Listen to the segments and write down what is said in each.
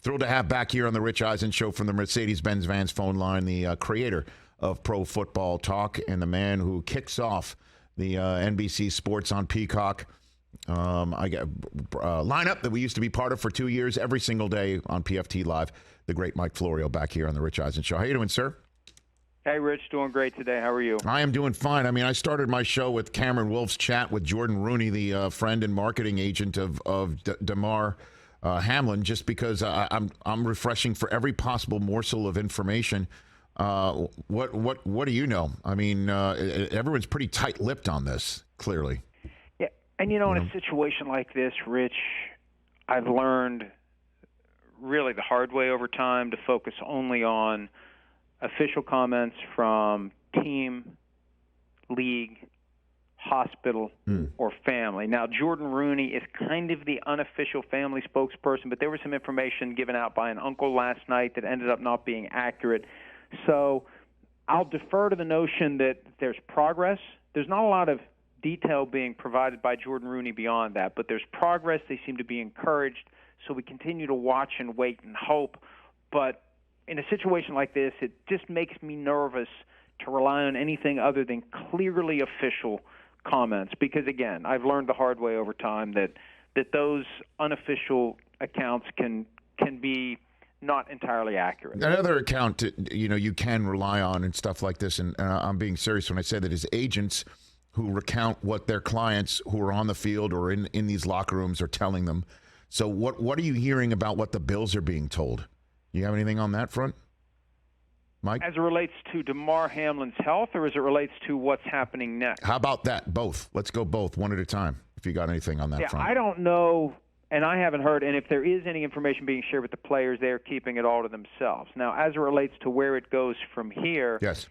Thrilled to have back here on the Rich Eisen Show from the Mercedes-Benz Vans phone line, the creator of Pro Football Talk and the man who kicks off the NBC Sports on Peacock I got lineup that we used to be part of for 2 years, every single day on PFT Live. The great Mike Florio back here on the Rich Eisen Show. How you doing, sir? Hey, Rich. Doing great today. How are you? I am doing fine. I mean, I started my show with Cameron Wolf's chat with Jordan Rooney, the friend and marketing agent of Damar Hamlin, just because I'm refreshing for every possible morsel of information. What do you know? I mean, everyone's pretty tight-lipped on this, clearly. Yeah, and in a situation like this, Rich, I've learned really the hard way over time to focus only on official comments from team, league, hospital, or family. Now, Jordan Rooney is kind of the unofficial family spokesperson, but there was some information given out by an uncle last night that ended up not being accurate. So I'll defer to the notion that there's progress. There's not a lot of detail being provided by Jordan Rooney beyond that, but there's progress. They seem to be encouraged. So we continue to watch and wait and hope. But in a situation like this, it just makes me nervous to rely on anything other than clearly official comments, because again, I've learned the hard way over time that those unofficial accounts can be not entirely accurate. Another account you can rely on and stuff like this, and I'm being serious when I say that, is agents who recount what their clients who are on the field or in these locker rooms are telling them. So what are you hearing about what the Bills are being told? You have anything on that front, Mike? As it relates to Damar Hamlin's health, or as it relates to what's happening next? How about that? Both. Let's go both, one at a time, if you got anything on that front. I don't know, and I haven't heard, and if there is any information being shared with the players, they're keeping it all to themselves. Now, as it relates to where it goes from here, yes,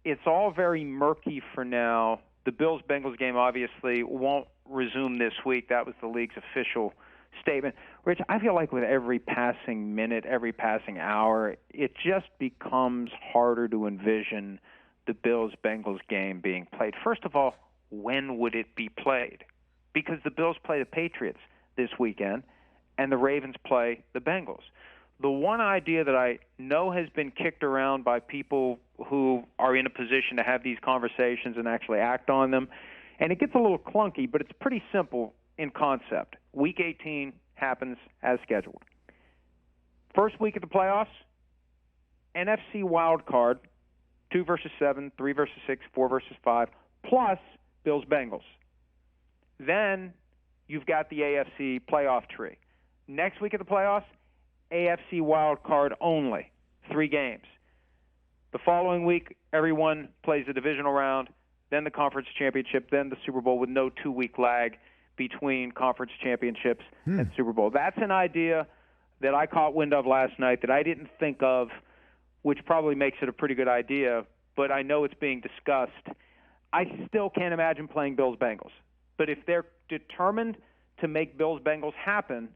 it's all very murky for now. The Bills-Bengals game obviously won't resume this week. That was the league's official statement. Rich, I feel like with every passing minute, every passing hour, it just becomes harder to envision the Bills-Bengals game being played. First of all, when would it be played? Because the Bills play the Patriots this weekend, and the Ravens play the Bengals. The one idea that I know has been kicked around by people who are in a position to have these conversations and actually act on them, and it gets a little clunky, but it's pretty simple in concept. Week 18 happens as scheduled. First week of the playoffs, NFC wild card, 2 versus 7, 3 versus 6, 4 versus 5, plus Bills-Bengals. Then you've got the AFC playoff tree. Next week of the playoffs, AFC wild card only, 3 games. The following week, everyone plays the divisional round, then the conference championship, then the Super Bowl with no 2-week lag between conference championships and Super Bowl. That's an idea that I caught wind of last night that I didn't think of, which probably makes it a pretty good idea, but I know it's being discussed. I still can't imagine playing Bills-Bengals. But if they're determined to make Bills-Bengals happen,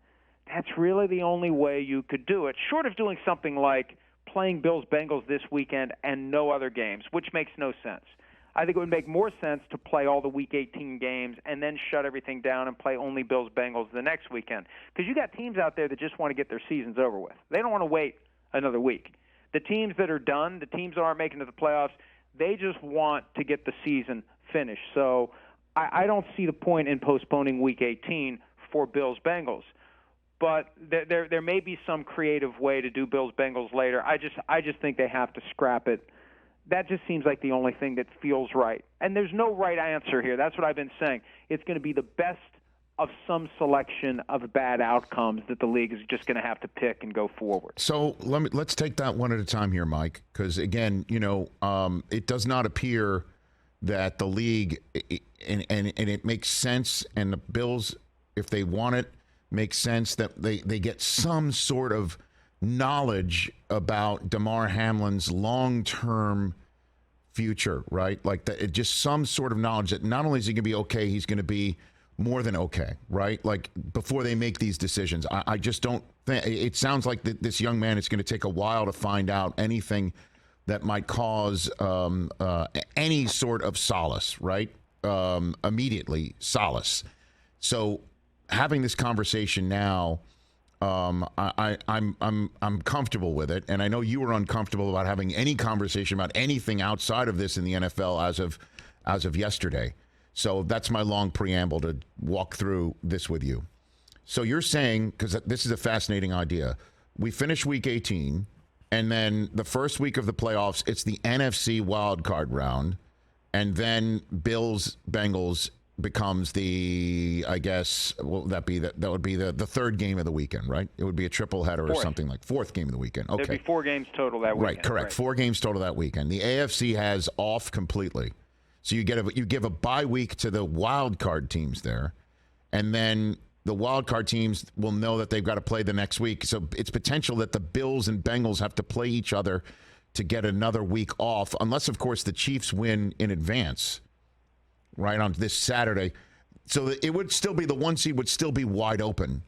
that's really the only way you could do it, short of doing something like playing Bills-Bengals this weekend and no other games, which makes no sense. I think it would make more sense to play all the Week 18 games and then shut everything down and play only Bills-Bengals the next weekend. Because you got teams out there that just want to get their seasons over with. They don't want to wait another week. The teams that are done, the teams that aren't making it to the playoffs, they just want to get the season finished. So I don't see the point in postponing Week 18 for Bills-Bengals. But there may be some creative way to do Bills-Bengals later. I just think they have to scrap it. That just seems like the only thing that feels right. And there's no right answer here. That's what I've been saying. It's going to be the best of some selection of bad outcomes that the league is just going to have to pick and go forward. So let's take that one at a time here, Mike, because, again, it does not appear that the league, and it makes sense, and the Bills, if they want it, makes sense that they get some sort of knowledge about Damar Hamlin's long-term future, right? Like just some sort of knowledge that not only is he going to be okay, he's going to be more than okay, right? Like before they make these decisions. I just don't think, it sounds like this young man is going to take a while to find out anything that might cause any sort of solace, right? Immediately solace. So having this conversation now, I'm comfortable with it, and I know you were uncomfortable about having any conversation about anything outside of this in the NFL as of yesterday. So that's my long preamble to walk through this with you. So you're saying, because this is a fascinating idea, we finish Week 18, and then the first week of the playoffs, it's the NFC wildcard round, and then Bills-Bengals becomes the, I guess, what would that be? That would be the third game of the weekend, right? It would be a triple header or something like fourth game of the weekend. Okay. There'd be 4 games total that weekend. Right, correct. Right. 4 games total that weekend. The AFC has off completely. So you give a bye week to the wild card teams there, and then the wild card teams will know that they've got to play the next week. So it's potential that the Bills and Bengals have to play each other to get another week off, unless, of course, the Chiefs win in advance, right, on this Saturday. So it would still be, the 1 seed would still be wide open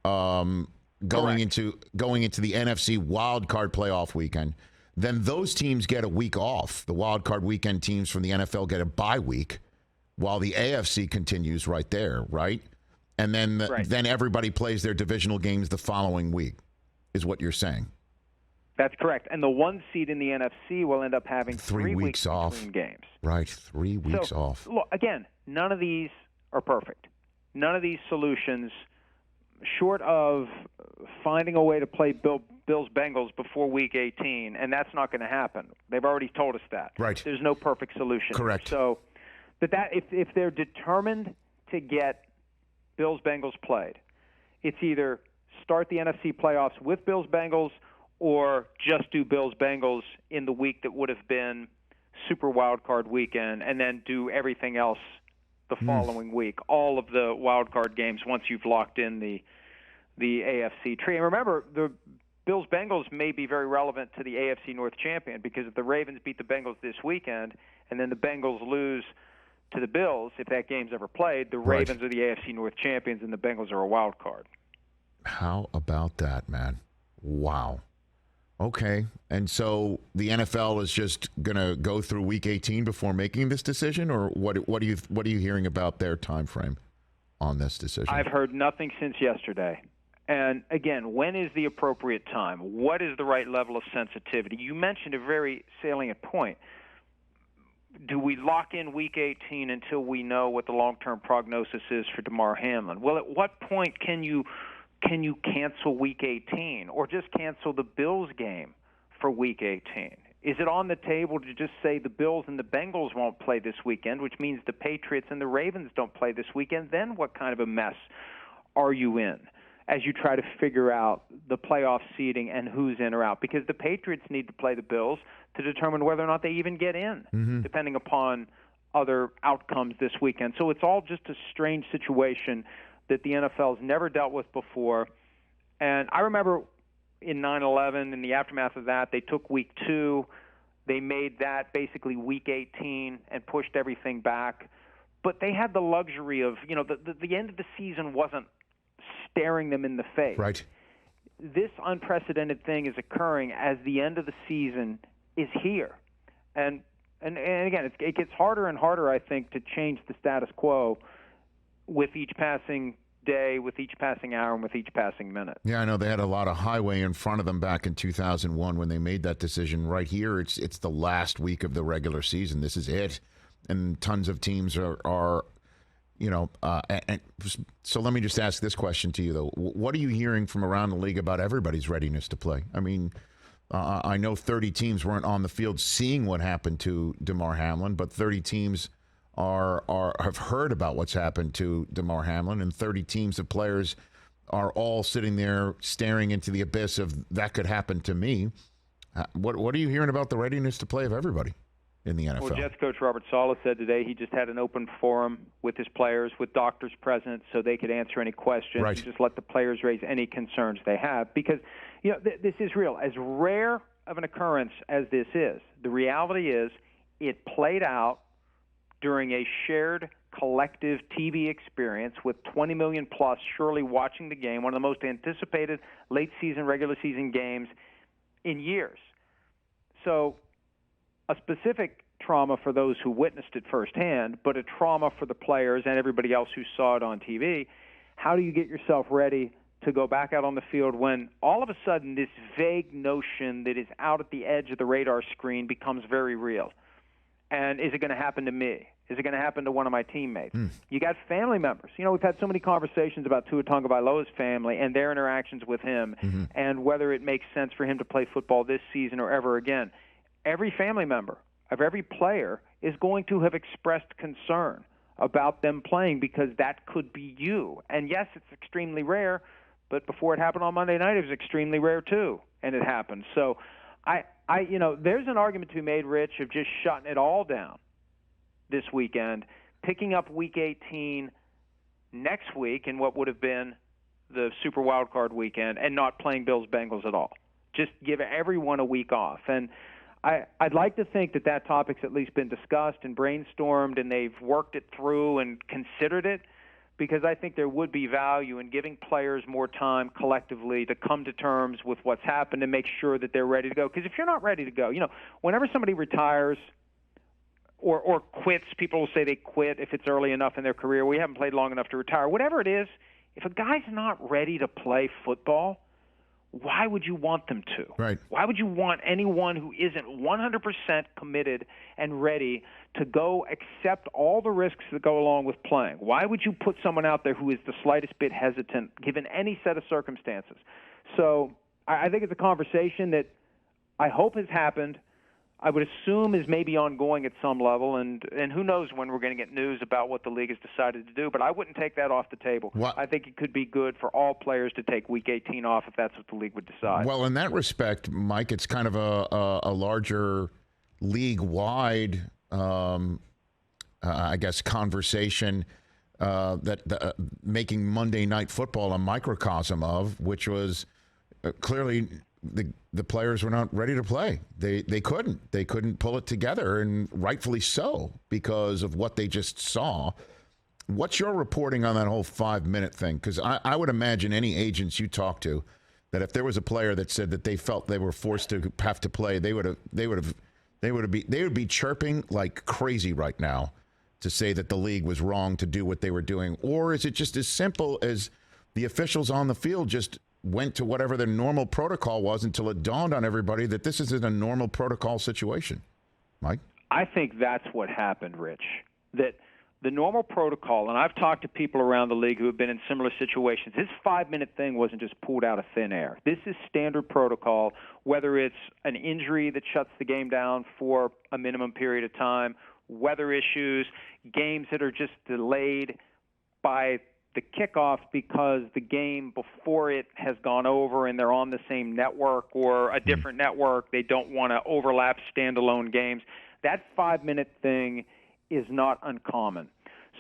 going into the NFC wild card playoff weekend. Then those teams get a week off. The wild card weekend teams from the NFL get a bye week while the AFC continues right there, right? And then then everybody plays their divisional games the following week, is what you're saying. That's correct. And the 1 seed in the NFC will end up having 3 weeks off between games. Right, 3 weeks off. Look, again, none of these are perfect. None of these solutions, short of finding a way to play Bills-Bengals before Week 18, and that's not going to happen. They've already told us that. Right. There's no perfect solution. Correct. So, but if they're determined to get Bills-Bengals played, it's either start the NFC playoffs with Bills-Bengals or just do Bills-Bengals in the week that would have been Super Wild Card weekend, and then do everything else the following week. All of the wild card games once you've locked in the AFC tree. And remember, the Bills-Bengals may be very relevant to the AFC North champion, because if the Ravens beat the Bengals this weekend and then the Bengals lose to the Bills, if that game's ever played, the Ravens are the AFC North champions and the Bengals are a wild card. How about that, man? Wow. Okay. And so the NFL is just going to go through Week 18 before making this decision, or what are you hearing about their time frame on this decision? I've heard nothing since yesterday. And again, when is the appropriate time? What is the right level of sensitivity? You mentioned a very salient point. Do we lock in Week 18 until we know what the long-term prognosis is for Damar Hamlin? Well, at what point can you cancel Week 18 or just cancel the Bills game for Week 18? Is it on the table to just say the Bills and the Bengals won't play this weekend, which means the Patriots and the Ravens don't play this weekend? Then what kind of a mess are you in as you try to figure out the playoff seeding and who's in or out? Because the Patriots need to play the Bills to determine whether or not they even get in, depending upon other outcomes this weekend. So it's all just a strange situation that the NFL's never dealt with before. And I remember in 9/11, in the aftermath of that, they took Week 2. They made that basically Week 18 and pushed everything back. But they had the luxury of, the end of the season wasn't staring them in the face. Right. This unprecedented thing is occurring as the end of the season is here. And again, it gets harder and harder, I think, to change the status quo with each passing day, with each passing hour, and with each passing minute. Yeah, I know they had a lot of highway in front of them back in 2001 when they made that decision. Right here, it's the last week of the regular season. This is it. And tons of teams are and so let me just ask this question to you, though. What are you hearing from around the league about everybody's readiness to play? I mean, I know 30 teams weren't on the field seeing what happened to Damar Hamlin, but 30 teams have heard about what's happened to Damar Hamlin, and 30 teams of players are all sitting there staring into the abyss of that could happen to me. What are you hearing about the readiness to play of everybody in the NFL? Well, Jets coach Robert Saleh said today he just had an open forum with his players, with doctors present, so they could answer any questions and just let the players raise any concerns they have. Because, this is real. As rare of an occurrence as this is, the reality is it played out during a shared collective TV experience with 20 million plus surely watching the game, one of the most anticipated late season, regular season games in years. So a specific trauma for those who witnessed it firsthand, but a trauma for the players and everybody else who saw it on TV. How do you get yourself ready to go back out on the field when all of a sudden this vague notion that is out at the edge of the radar screen becomes very real? And is it going to happen to me? Is it going to happen to one of my teammates? You got family members. You know, we've had so many conversations about Tua Tagovailoa's family and their interactions with him and whether it makes sense for him to play football this season or ever again. Every family member of every player is going to have expressed concern about them playing because that could be you. And yes, it's extremely rare, but before it happened on Monday night, it was extremely rare too, and it happened. So there's an argument to be made, Rich, of just shutting it all down this weekend, picking up Week 18 next week in what would have been the Super Wildcard weekend and not playing Bills-Bengals at all. Just give everyone a week off. And I'd like to think that topic's at least been discussed and brainstormed and they've worked it through and considered it, because I think there would be value in giving players more time collectively to come to terms with what's happened and make sure that they're ready to go. Because if you're not ready to go, whenever somebody retires or quits, people will say they quit if it's early enough in their career. We haven't played long enough to retire. Whatever it is, if a guy's not ready to play football, why would you want them to? Right. Why would you want anyone who isn't 100% committed and ready to go accept all the risks that go along with playing? Why would you put someone out there who is the slightest bit hesitant, given any set of circumstances? So I think it's a conversation that I hope has happened. I would assume is maybe ongoing at some level, and who knows when we're going to get news about what the league has decided to do, but I wouldn't take that off the table. What? I think it could be good for all players to take Week 18 off if that's what the league would decide. Well, in that respect, Mike, it's kind of a larger league-wide, I guess, conversation that making Monday Night Football a microcosm of, which was clearly the players were not ready to play. They couldn't pull it together, and rightfully so, because of what they just saw. What's your reporting on that whole 5-minute thing? Because I would imagine any agents you talk to, that if there was a player that said that they felt they were forced to have to play, they would be chirping like crazy right now to say that the league was wrong to do what they were doing. Or is it just as simple as the officials on the field just went to whatever their normal protocol was until it dawned on everybody that this isn't a normal protocol situation? Mike? I think that's what happened, Rich. That the normal protocol, and I've talked to people around the league who have been in similar situations, this 5-minute thing wasn't just pulled out of thin air. This is standard protocol, whether it's an injury that shuts the game down for a minimum period of time, weather issues, games that are just delayed by the kickoff because the game before it has gone over and they're on the same network or a different network. They don't want to overlap standalone games. That 5-minute thing is not uncommon.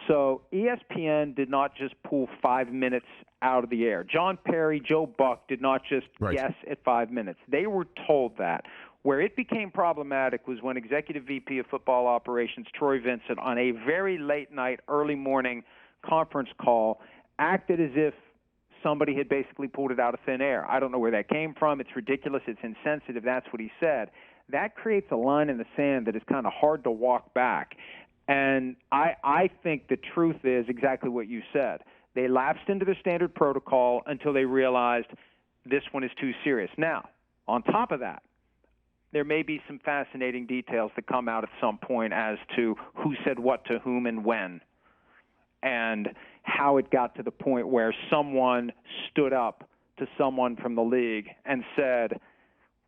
So ESPN did not just pull 5 minutes out of the air. John Perry, Joe Buck did not just guess at 5 minutes. They were told that. Where it became problematic was when Executive VP of Football Operations Troy Vincent, on a very late night, early morning conference call, acted as if somebody had basically pulled it out of thin air. I don't know where that came from. It's ridiculous. It's insensitive. That's what he said. That creates a line in the sand that is kind of hard to walk back. And I think the truth is exactly what you said. They lapsed into their standard protocol until they realized this one is too serious. Now, on top of that, there may be some fascinating details that come out at some point as to who said what to whom and when, and how it got to the point where someone stood up to someone from the league and said,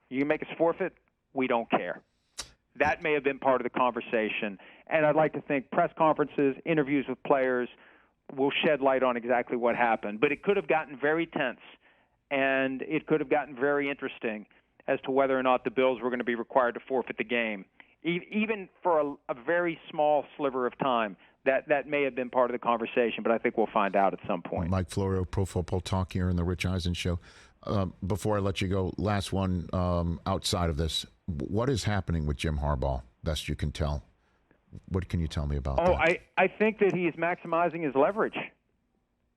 you can make us forfeit, we don't care. That may have been part of the conversation. And I'd like to think press conferences, interviews with players will shed light on exactly what happened. But it could have gotten very tense, and it could have gotten very interesting as to whether or not the Bills were going to be required to forfeit the game, even for a very small sliver of time. That may have been part of the conversation, but I think we'll find out at some point. Mike Florio, Pro Football Talk here in the Rich Eisen Show. Before I let you go, last one outside of this. What is happening with Jim Harbaugh, best you can tell? What can you tell me about that? I think that he is maximizing his leverage,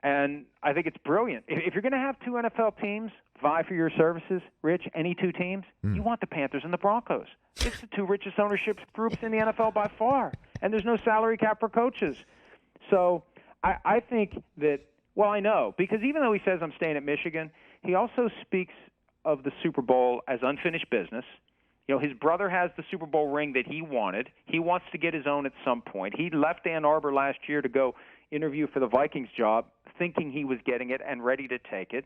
and I think it's brilliant. If you're going to have two NFL teams vie for your services, Rich, any two teams, you want the Panthers and the Broncos. It's the two richest ownership groups in the NFL by far, and there's no salary cap for coaches. So I think that Well, I know, because even though he says I'm staying at Michigan, he also speaks of the Super Bowl as unfinished business. You know, his brother has the Super Bowl ring that he wanted. He wants to get his own at some point. He left Ann Arbor last year to go interview for the Vikings job, thinking he was getting it and ready to take it.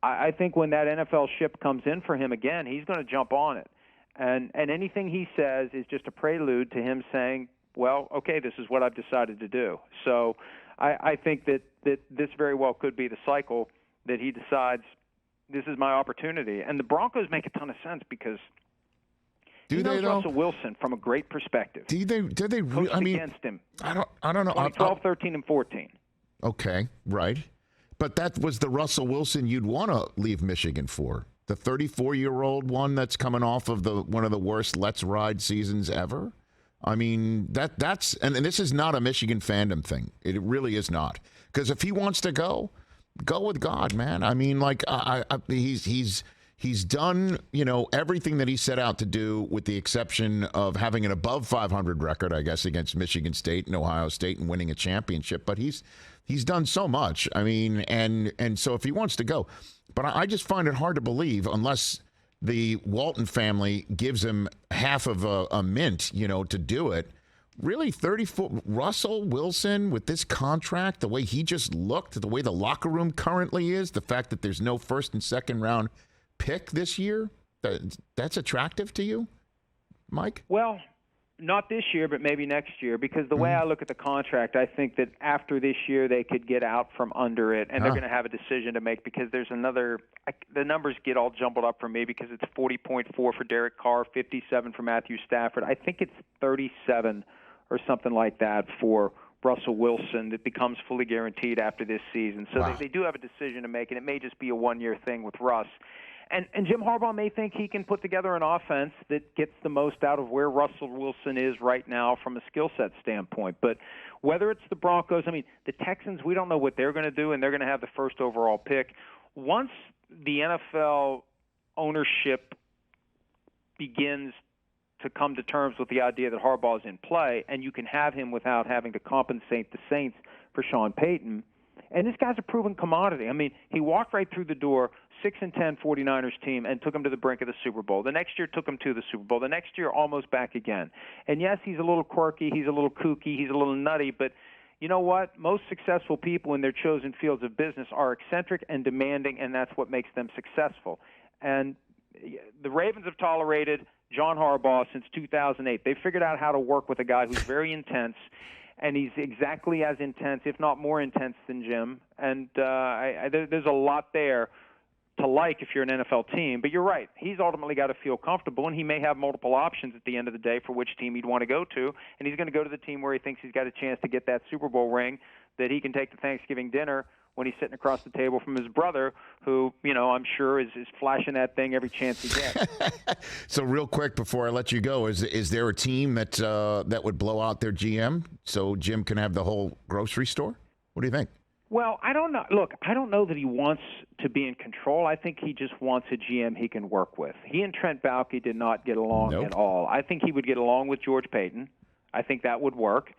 I think when that NFL ship comes in for him again, he's going to jump on it. And anything he says is just a prelude to him saying, well, okay, this is what I've decided to do. So I think that this very well could be the cycle that he decides this is my opportunity. And the Broncos make a ton of sense because he knows Russell Wilson from a great perspective. Do they coached I mean, against him. I don't know. 2012, 13, and 14. Okay, right. But that was the Russell Wilson you'd want to leave Michigan for. The 34-year-old one that's coming off of one of the worst let's ride seasons ever. I mean, that's and this is not a Michigan fandom thing. It really is not. Because if he wants to go with God, man. I mean, like he's done, you know, everything that he set out to do, with the exception of having an above 500 record, I guess, against Michigan State and Ohio State and winning a championship. But he's done so much. I mean, and so if he wants to go, but I just find it hard to believe unless the Walton family gives him half of a mint, you know, to do it. Really, 30-foot Russell Wilson with this contract, the way he just looked, the way the locker room currently is, the fact that there's no first and second round pick this year, that's attractive to you, Mike? Well, not this year, but maybe next year, because the way I look at the contract, I think that after this year they could get out from under it, and they're going to have a decision to make, because there's the numbers get all jumbled up for me because it's 40.4 for Derek Carr, 57 for Matthew Stafford. I think it's 37 or something like that for Russell Wilson that becomes fully guaranteed after this season. So they do have a decision to make, and it may just be a one-year thing with Russ. And Jim Harbaugh may think he can put together an offense that gets the most out of where Russell Wilson is right now from a skill set standpoint. But whether it's the Broncos, I mean, the Texans, we don't know what they're going to do, and they're going to have the first overall pick. Once the NFL ownership begins to come to terms with the idea that Harbaugh is in play, and you can have him without having to compensate the Saints for Sean Payton. And this guy's a proven commodity. I mean, he walked right through the door, 6-10 49ers team, and took him to the brink of the Super Bowl. The next year took him to the Super Bowl. The next year almost back again. And yes, he's a little quirky, he's a little kooky, he's a little nutty, but you know what? Most successful people in their chosen fields of business are eccentric and demanding, and that's what makes them successful. And the Ravens have tolerated John Harbaugh since 2008. They figured out how to work with a guy who's very intense, and he's exactly as intense, if not more intense, than Jim. And there's a lot there to like if you're an NFL team. But you're right. He's ultimately got to feel comfortable, and he may have multiple options at the end of the day for which team he'd want to go to. And he's going to go to the team where he thinks he's got a chance to get that Super Bowl ring that he can take to Thanksgiving dinner when he's sitting across the table from his brother, who, you know, I'm sure is flashing that thing every chance he gets. So real quick before I let you go, is there a team that would blow out their GM so Jim can have the whole grocery store? What do you think? Well, I don't know. Look, I don't know that he wants to be in control. I think he just wants a GM he can work with. He and Trent Baalke did not get along at all. I think he would get along with George Payton. I think that would work.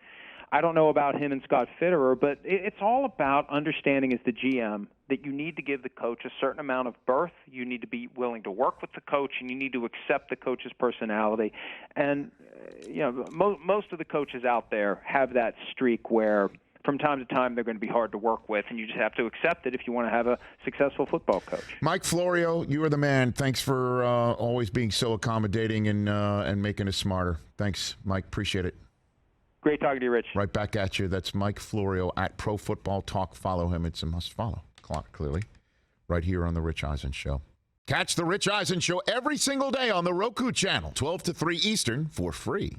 I don't know about him and Scott Fitterer, but it's all about understanding as the GM that you need to give the coach a certain amount of berth. You need to be willing to work with the coach, and you need to accept the coach's personality. And you know, most of the coaches out there have that streak where from time to time they're going to be hard to work with, and you just have to accept it if you want to have a successful football coach. Mike Florio, you are the man. Thanks for always being so accommodating and making us smarter. Thanks, Mike. Appreciate it. Great talking to you, Rich. Right back at you. That's Mike Florio at Pro Football Talk. Follow him. It's a must follow. Clearly. Right here on The Rich Eisen Show. Catch The Rich Eisen Show every single day on the Roku channel, 12 to 3 Eastern, for free.